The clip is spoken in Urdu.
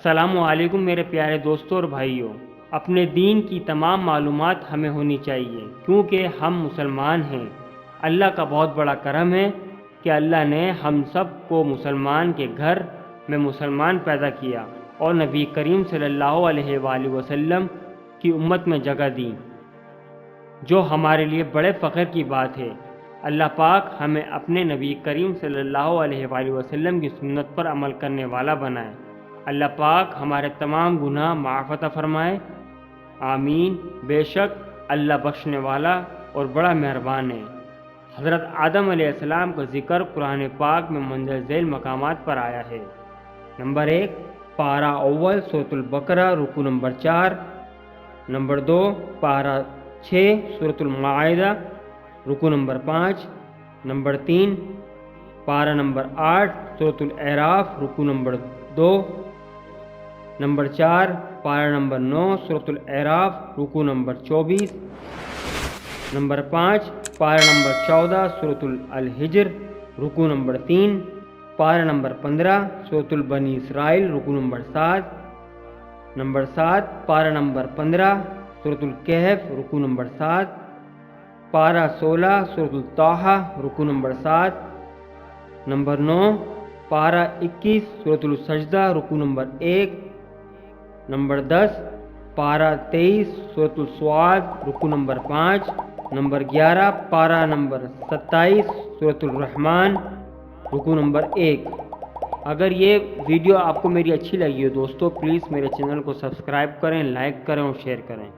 السلام علیکم میرے پیارے دوستوں اور بھائیوں، اپنے دین کی تمام معلومات ہمیں ہونی چاہیے کیونکہ ہم مسلمان ہیں۔ اللہ کا بہت بڑا کرم ہے کہ اللہ نے ہم سب کو مسلمان کے گھر میں مسلمان پیدا کیا اور نبی کریم صلی اللہ علیہ وآلہ وسلم کی امت میں جگہ دی، جو ہمارے لیے بڑے فخر کی بات ہے۔ اللہ پاک ہمیں اپنے نبی کریم صلی اللہ علیہ وآلہ وسلم کی سنت پر عمل کرنے والا بنائے۔ اللہ پاک ہمارے تمام گناہ معاف عطا فرمائے، آمین۔ بے شک اللہ بخشنے والا اور بڑا مہربان ہے۔ حضرت آدم علیہ السلام کا ذکر قرآن پاک میں مندرجہ ذیل مقامات پر آیا ہے۔ نمبر 1، پارہ اول سورۃ البقرہ رکوع نمبر 4۔ نمبر 2، پارہ 6 سورۃ المائدہ رکوع نمبر 5۔ نمبر 3، پارہ نمبر 8 سورۃ الاعراف رکوع نمبر 2۔ نمبر 4، پارہ نمبر 9 سورۃ الاعراف رکوع نمبر 24۔ نمبر 5، پارہ نمبر 14 سورۃ الحجر رکوع نمبر 3۔ پارہ نمبر 15 سورۃ البنی اسرائیل رکوع نمبر 7۔ نمبر 7، پارہ نمبر 15 سورۃ الکہف رکوع نمبر 7۔ پارہ 16 سورۃ الطٰہٰ رکوع نمبر 7۔ نمبر 9، پارہ 21 سورۃ السجدہ رکوع نمبر 1۔ نمبر 10، پارہ 23 سورۃ الصعاد رکوع نمبر 5۔ نمبر 11، پارہ نمبر 27 سورۃ الرحمن رکوع نمبر 1۔ اگر یہ ویڈیو آپ کو میری اچھی لگی ہو دوستو، پلیز میرے چینل کو سبسکرائب کریں، لائک کریں اور شیئر کریں۔